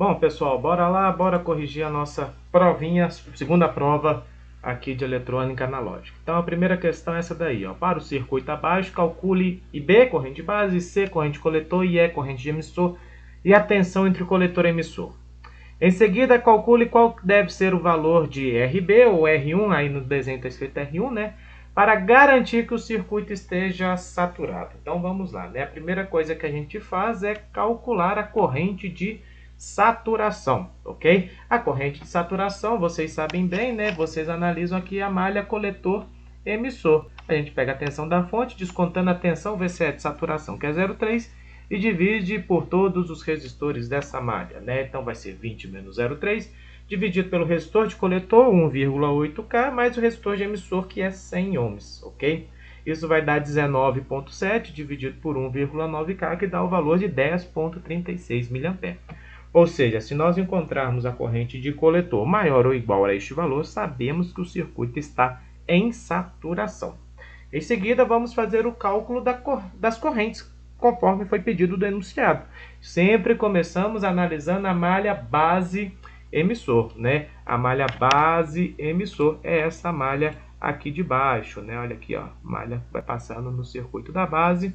Bom, pessoal, bora lá, bora corrigir a nossa provinha, segunda prova aqui de eletrônica analógica. Então, a primeira questão é essa daí, ó. Para o circuito abaixo, calcule IB, corrente de base, C, corrente de coletor, e E, corrente de emissor, e a tensão entre o coletor e emissor. Em seguida, calcule qual deve ser o valor de RB ou R1, aí no desenho está escrito R1, né? Para garantir que o circuito esteja saturado. Então, vamos lá, né? A primeira coisa que a gente faz é calcular a corrente de saturação, ok? A corrente de saturação, vocês sabem bem, né? Vocês analisam aqui a malha coletor emissor. A gente pega a tensão da fonte, descontando a tensão VCE de saturação, que é 0,3, e divide por todos os resistores dessa malha, né? Então vai ser 20 menos 0,3, dividido pelo resistor de coletor, 1,8K, mais o resistor de emissor, que é 100 ohms, ok? Isso vai dar 19,7 dividido por 1,9K, que dá o valor de 10,36 mA. Ou seja, se nós encontrarmos a corrente de coletor maior ou igual a este valor, sabemos que o circuito está em saturação. Em seguida, vamos fazer o cálculo das correntes, conforme foi pedido do enunciado. Sempre começamos analisando a malha base emissor, né? A malha base emissor é essa malha aqui de baixo, né? Olha aqui, ó, a malha vai passando no circuito da base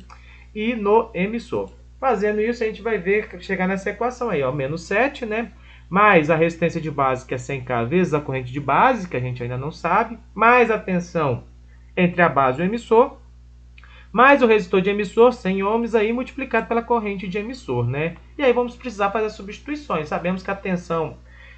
e no emissor. Fazendo isso, a gente vai ver, chegar nessa equação aí, ó, menos 7, né? Mais a resistência de base, que é 100K, vezes a corrente de base, que a gente ainda não sabe, mais a tensão entre a base e o emissor, mais o resistor de emissor, 100 ohms, aí multiplicado pela corrente de emissor, né? E aí vamos precisar fazer substituições. Sabemos que a tensão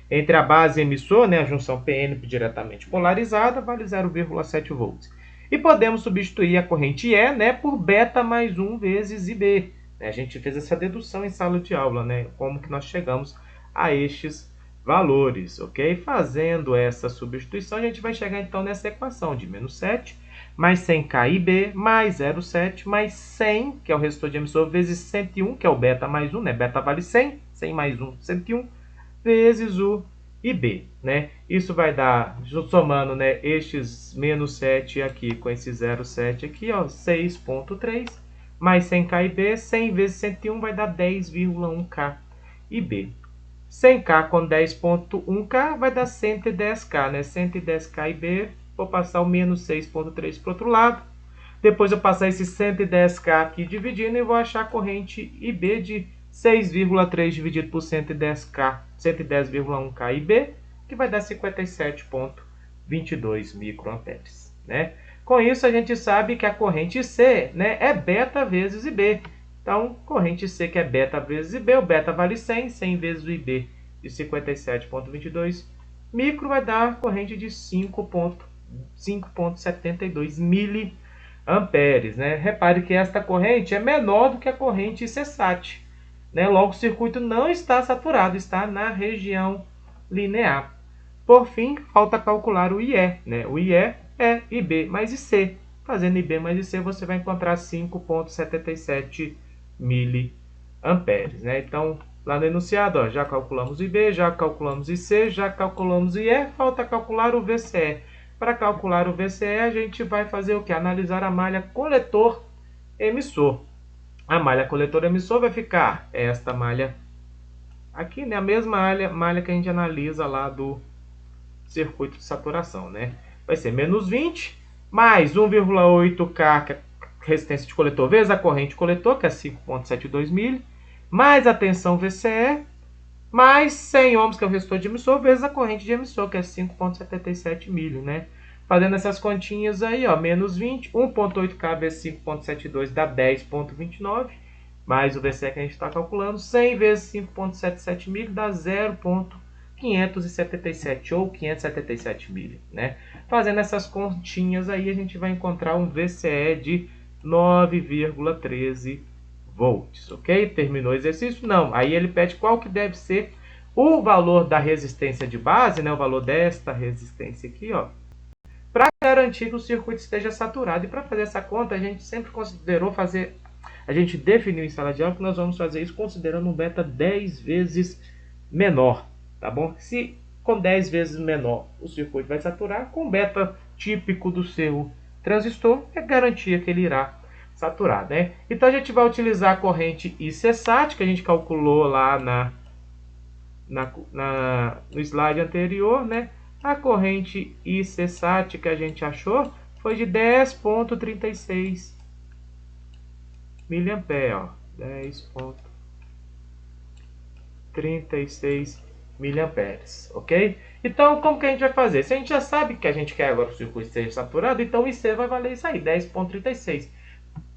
entre a base e o emissor, né, a junção PN diretamente polarizada, vale 0,7 volts. E podemos substituir a corrente E, né, por beta mais 1 vezes IB. A gente fez essa dedução em sala de aula, né? Como que nós chegamos a estes valores, ok? Fazendo essa substituição, a gente vai chegar então nessa equação de menos 7 mais 100K IB, mais 0,7, mais 100, que é o resistor de emissor, vezes 101, que é o beta mais 1, né? Beta vale 100, 100 mais 1, 101, vezes o IB, né? Isso vai dar, somando, né, estes menos 7 aqui com esse 0,7 aqui, ó, 6,3, mais 100K IB, 100 vezes 101 vai dar 10,1K IB. 100K com 10,1K vai dar 110K, né? 110K IB, vou passar o menos 6,3 para o outro lado. Depois eu passar esse 110K aqui dividindo e vou achar a corrente IB de 6,3 dividido por 110K, 110,1K IB, que vai dar 57,22 microamperes, né? Com isso, a gente sabe que a corrente C, né, é beta vezes IB. Então, corrente C, que é beta vezes IB, o beta vale 100, 100 vezes o IB de 57,22 micro vai dar corrente de 5,72 miliamperes, né? Repare que esta corrente é menor do que a corrente CSAT, né? Logo, o circuito não está saturado, está na região linear. Por fim, falta calcular o IE, né? O IE é IB mais IC. Fazendo IB mais IC, você vai encontrar 5,77 miliamperes, né? Então, lá no enunciado, ó, já calculamos o IB, já calculamos o IC, já calculamos o IE, falta calcular o VCE. Para calcular o VCE, a gente vai fazer o que? Analisar a malha coletor-emissor. A malha coletor-emissor vai ficar esta malha aqui, né? A mesma malha que a gente analisa lá do circuito de saturação, né? Vai ser menos 20, mais 1,8K, que é resistência de coletor, vezes a corrente de coletor, que é 5,72 mili, mais a tensão VCE, mais 100 ohms, que é o resistor de emissor, vezes a corrente de emissor, que é 5,77 mili, né? Fazendo essas continhas aí, ó, menos 20, 1,8K vezes 5,72 dá 10,29, mais o VCE que a gente está calculando, 100 vezes 5,77 mili dá 0,577 ou 577 mili, né? Fazendo essas continhas aí, a gente vai encontrar um VCE de 9,13 volts, ok? Terminou o exercício? Não. Aí ele pede qual que deve ser o valor da resistência de base, né? O valor desta resistência aqui, ó, para garantir que o circuito esteja saturado. E para fazer essa conta, a gente sempre considerou fazer, a gente definiu em sala de aula que nós vamos fazer isso considerando um beta 10 vezes menor, tá bom? Se com 10 vezes menor o circuito vai saturar, com beta típico do seu transistor, é garantia que ele irá saturar, né? Então a gente vai utilizar a corrente ICSAT, que a gente calculou lá no slide anterior, né? A corrente IC-SAT que a gente achou foi de 10,36 mA, ó, 10,36 miliamperes, ok? Então, como que a gente vai fazer? Se a gente já sabe que a gente quer agora que o circuito esteja saturado, então o IC vai valer isso aí, 10,36.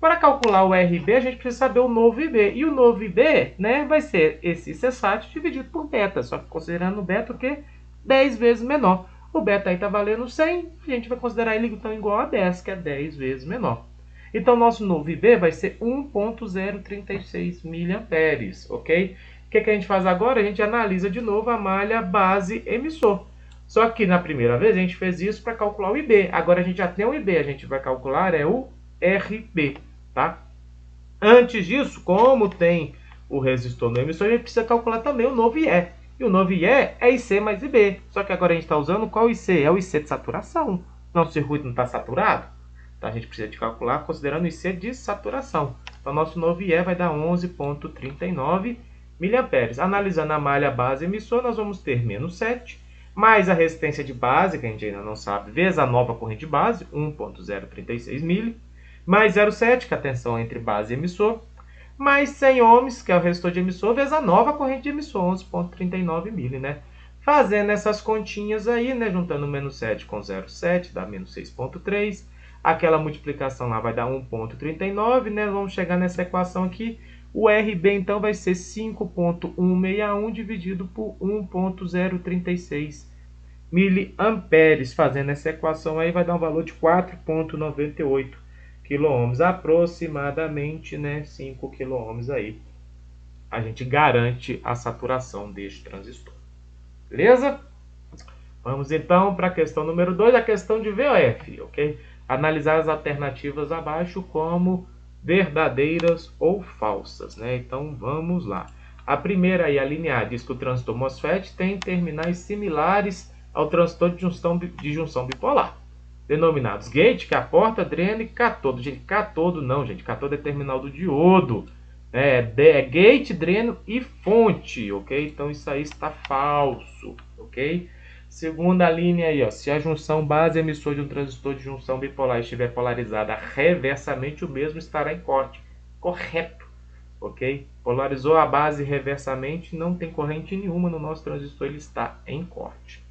Para calcular o RB, a gente precisa saber o novo IB. E o novo IB, né, vai ser esse IC-SAT dividido por beta, só que considerando o beta o quê? 10 vezes menor. O beta aí está valendo 100, a gente vai considerar ele então igual a 10, que é 10 vezes menor. Então, nosso novo IB vai ser 1,036 miliamperes, ok? O que a gente faz agora? A gente analisa de novo a malha base emissor. Só que na primeira vez a gente fez isso para calcular o IB. Agora a gente já tem o IB, a gente vai calcular o RB, tá? Antes disso, como tem o resistor no emissor, a gente precisa calcular também o novo IE. E o novo IE é IC mais IB. Só que agora a gente está usando qual IC? É o IC de saturação. Nosso circuito não está saturado? Então a gente precisa de calcular considerando o IC de saturação. Então nosso novo IE vai dar 11,39 mA. Analisando a malha base emissor, nós vamos ter menos 7, mais a resistência de base, que a gente ainda não sabe, vezes a nova corrente de base, 1,036 mili, mais 0,7, que é a tensão entre base e emissor, mais 100 ohms, que é o resistor de emissor, vezes a nova corrente de emissor, 11,39 mili, né? Fazendo essas continhas aí, né, juntando menos 7 com 0,7, dá menos 6,3. Aquela multiplicação lá vai dar 1,39, né? Vamos chegar nessa equação aqui. O RB, então, vai ser 5,161 dividido por 1,036 miliamperes. Fazendo essa equação aí, vai dar um valor de 4,98 quiloohms. Aproximadamente, né, 5 quiloohms aí. A gente garante a saturação deste transistor. Beleza? Vamos, então, para a questão número 2, a questão de VOF, ok? Analisar as alternativas abaixo como verdadeiras ou falsas, né? Então, vamos lá. A primeira aí, a linear, diz que o transistor MOSFET tem terminais similares ao transistor de junção bipolar, denominados gate, que é a porta, dreno e catodo. Gente, catodo não, gente. Catodo é terminal do diodo. É gate, dreno e fonte, ok? Então, isso aí está falso, ok? Segunda linha aí, ó, se a junção base emissor de um transistor de junção bipolar estiver polarizada reversamente, o mesmo estará em corte. Correto, ok? Polarizou a base reversamente, não tem corrente nenhuma no nosso transistor, ele está em corte.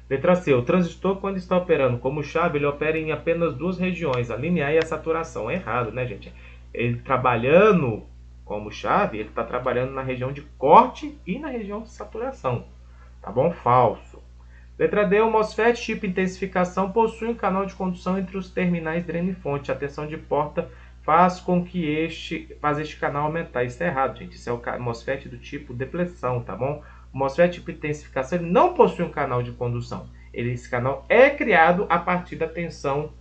Letra C. O transistor, quando está operando como chave, ele opera em apenas duas regiões, a linear e a saturação. É errado, né, gente? Ele trabalhando como chave, ele está trabalhando na região de corte e na região de saturação. Tá bom? Falso. Letra D. O MOSFET tipo intensificação possui um canal de condução entre os terminais dreno e fonte. A tensão de porta faz com que este canal aumentar. Isso é errado, gente. Isso é o MOSFET do tipo depressão, tá bom? O MOSFET tipo intensificação ele não possui um canal de condução. Esse canal é criado a partir da tensão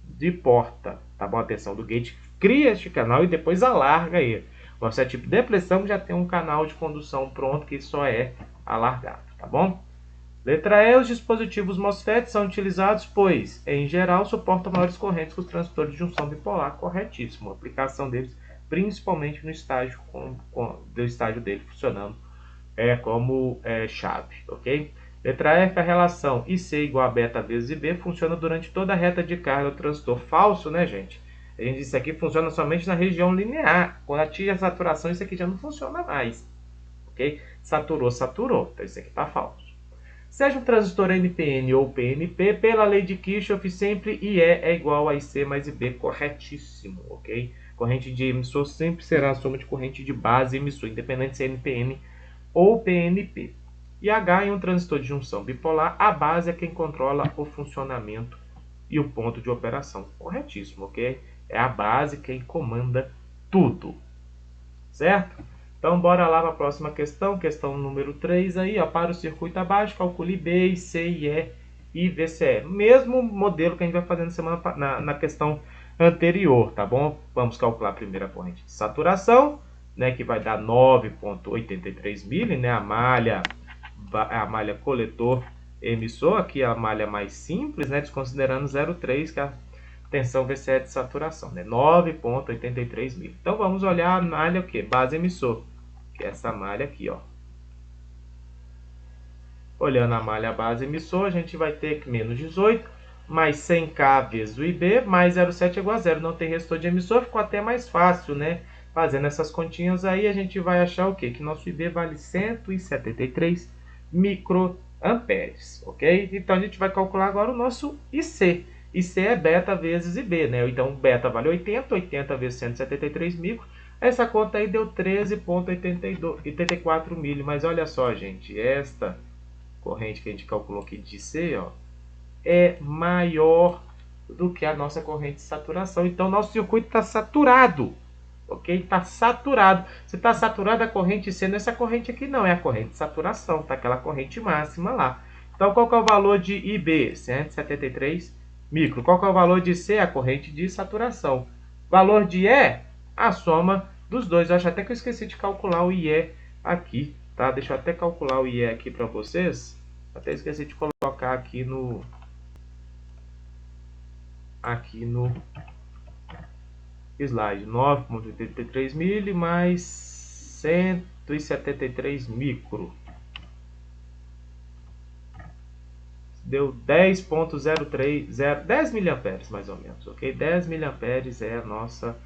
de porta, tá bom? A tensão do gate cria este canal e depois alarga ele. O MOSFET tipo depressão já tem um canal de condução pronto que só é alargado, tá bom? Letra E. Os dispositivos MOSFET são utilizados, pois, em geral, suportam maiores correntes que os transistores de junção bipolar. Corretíssimo. A aplicação deles, principalmente no estágio, do estágio dele funcionando como chave, ok? Letra F. A relação IC igual a beta vezes IB funciona durante toda a reta de carga do transistor. Falso, né, gente? A gente disse isso aqui funciona somente na região linear. Quando atinge a saturação, isso aqui já não funciona mais. Ok? Saturou, saturou. Então isso aqui está falso. Seja um transistor NPN ou PNP, pela lei de Kirchhoff, sempre IE é igual a IC mais IB. Corretíssimo, ok? Corrente de emissor sempre será a soma de corrente de base emissor, independente se é NPN ou PNP. E H em um transistor de junção bipolar, a base é quem controla o funcionamento e o ponto de operação. Corretíssimo, ok? É a base quem comanda tudo. Certo? Então, bora lá para a próxima questão, questão número 3 aí, ó, para o circuito abaixo, calcule B, IC, IE e VCE. Mesmo modelo que a gente vai fazer na questão anterior, tá bom? Vamos calcular a primeira corrente de saturação, né, que vai dar 9,83 mili, né, a malha coletor emissor, aqui a malha mais simples, né, desconsiderando 0,3, que é a tensão VCE de saturação, né, 9,83 mili. Então, vamos olhar a malha o quê? Base emissor, que é essa malha aqui, ó. Olhando a malha base emissor, a gente vai ter que menos 18, mais 100K vezes o IB, mais 0,7 igual a 0. Não tem restor de emissor, ficou até mais fácil, né? Fazendo essas continhas aí, a gente vai achar o quê? Que nosso IB vale 173 microamperes, ok? Então, a gente vai calcular agora o nosso IC. IC é beta vezes IB, né? Então, beta vale 80, 80 vezes 173 micro. Essa conta aí deu 13,84 milho. Mas olha só, gente, esta corrente que a gente calculou aqui de C, ó, é maior do que a nossa corrente de saturação. Então, nosso circuito está saturado, ok? Está saturado. Se está saturado, a corrente C não é essa corrente aqui, não. É a corrente de saturação, tá? Aquela corrente máxima lá. Então, qual que é o valor de IB? 173 micro. Qual que é o valor de C? A corrente de saturação. Valor de E? A soma dos dois. Eu acho até que eu esqueci de calcular o IE aqui, tá? Deixa eu até calcular o IE aqui para vocês. Até esqueci de colocar aqui no slide. 9,83 mili mais 173 micro. Deu 10 miliamperes mais ou menos, ok? 10 miliamperes é a nossa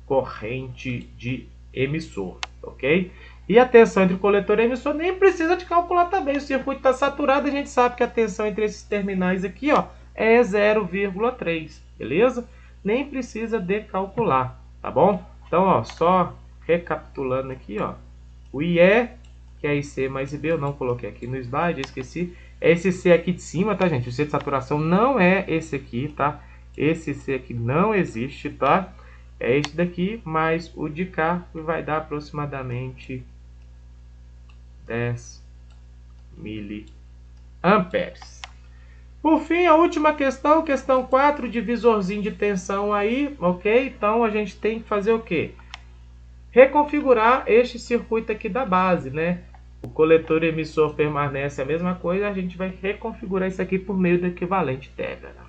corrente de emissor, ok? E a tensão entre o coletor e o emissor nem precisa de calcular também. O circuito está saturado, a gente sabe que a tensão entre esses terminais aqui, ó, é 0,3, beleza? Nem precisa de calcular, tá bom? Então, ó, só recapitulando aqui, ó, o IE, que é IC mais IB, eu não coloquei aqui no slide, esqueci. É esse C aqui de cima, tá, gente? O C de saturação não é esse aqui, tá? Esse C aqui não existe, tá? É esse daqui, mais o de cá vai dar aproximadamente 10 miliamperes. Por fim, a última questão, questão 4, divisorzinho de tensão aí, ok? Então, a gente tem que fazer o quê? Reconfigurar este circuito aqui da base, né? O coletor e emissor permanece a mesma coisa, a gente vai reconfigurar isso aqui por meio do equivalente Tegara.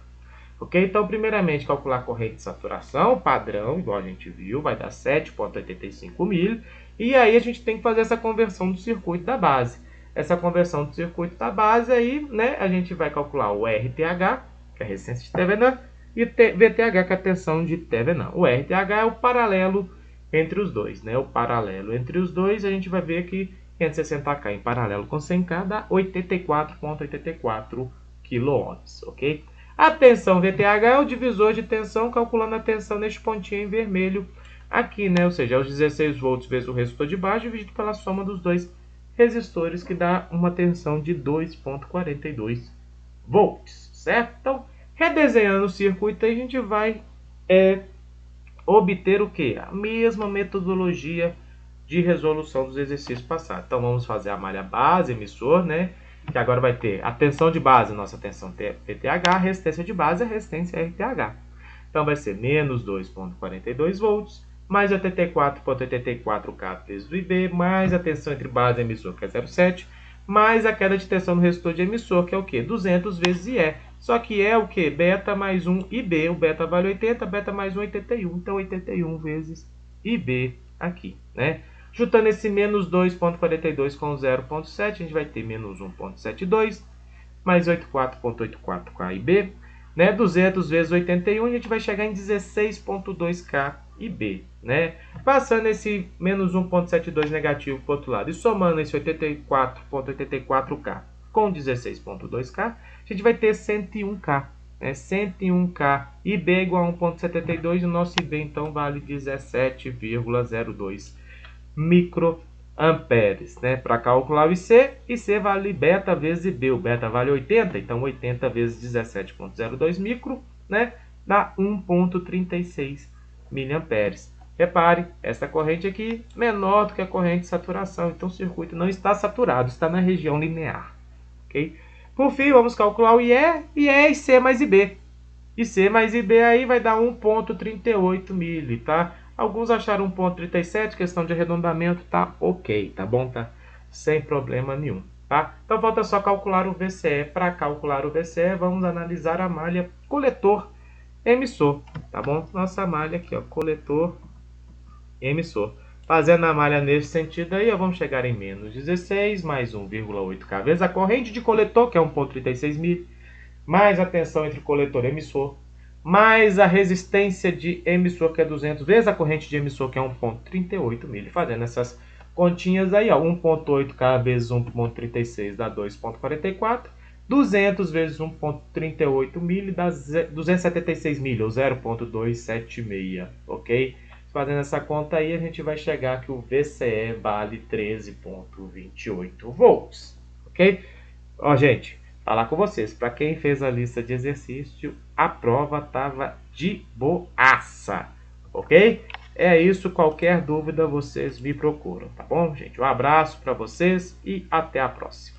Ok? Então, primeiramente, calcular a corrente de saturação, padrão, igual a gente viu, vai dar 7,85 milho. E aí a gente tem que fazer essa conversão do circuito da base. Essa conversão do circuito da base aí, né, a gente vai calcular o RTH, que é a resistência de Thevenin, e o VTH, que é a tensão de Thevenin. O RTH é o paralelo entre os dois, né? O paralelo entre os dois, a gente vai ver que 560K em paralelo com 100K dá 84,84 kΩ, ok? A tensão VTH é o divisor de tensão, calculando a tensão neste pontinho em vermelho aqui, né? Ou seja, é os 16 volts vezes o resistor de baixo dividido pela soma dos dois resistores, que dá uma tensão de 2,42 volts, certo? Então, redesenhando o circuito, a gente vai obter o que? A mesma metodologia de resolução dos exercícios passados. Então, vamos fazer a malha base, emissor, né? Que agora vai ter a tensão de base, nossa tensão VTH, a resistência de base, a resistência RTH. Então, vai ser menos 2,42 volts, mais 84,84K vezes o IB, mais a tensão entre base e emissor, que é 0,7, mais a queda de tensão no resistor de emissor, que é o quê? 200 vezes IE. Só que é o quê? Beta mais 1 IB. O beta vale 80, beta mais 1, 81. Então, 81 vezes IB aqui, né? Juntando esse menos 2,42 com 0,7, a gente vai ter menos 1,72, mais 84,84K IB, né? 200 vezes 81, a gente vai chegar em 16,2K IB, né? Passando esse menos 1,72 negativo para o outro lado e somando esse 84,84K com 16,2K, a gente vai ter 101K. 101K IB é igual a 1,72 e o nosso IB então vale 17,02 microamperes, né? Para calcular o IC, IC vale beta vezes IB, o beta vale 80, então 80 vezes 17,02 micro, né? Dá 1,36 miliamperes. Repare, essa corrente aqui é menor do que a corrente de saturação, então o circuito não está saturado, está na região linear, ok? Por fim, vamos calcular o IE, IC mais IB. IC mais IB aí vai dar 1,38 mili, tá? Alguns acharam 1,37, questão de arredondamento, tá ok, tá bom? Tá sem problema nenhum, tá? Então, falta só calcular o VCE. Para calcular o VCE, vamos analisar a malha coletor-emissor, tá bom? Nossa malha aqui, ó, coletor-emissor. Fazendo a malha nesse sentido aí, vamos chegar em menos 16, mais 1,8K vezes a corrente de coletor, que é 1,36 milho, mais a tensão entre coletor e emissor, mais a resistência de emissor, que é 200, vezes a corrente de emissor, que é 1,38 milho. Fazendo essas continhas aí, ó, 1,8K vezes 1,36 dá 2,44. 200 vezes 1,38 milho dá 276 milho, ou 0,276, ok? Fazendo essa conta aí, a gente vai chegar que o VCE vale 13,28 volts, ok? Ó, gente, falar com vocês, para quem fez a lista de exercício, a prova tava de boaça, ok? É isso, qualquer dúvida vocês me procuram, tá bom, gente? Um abraço para vocês e até a próxima.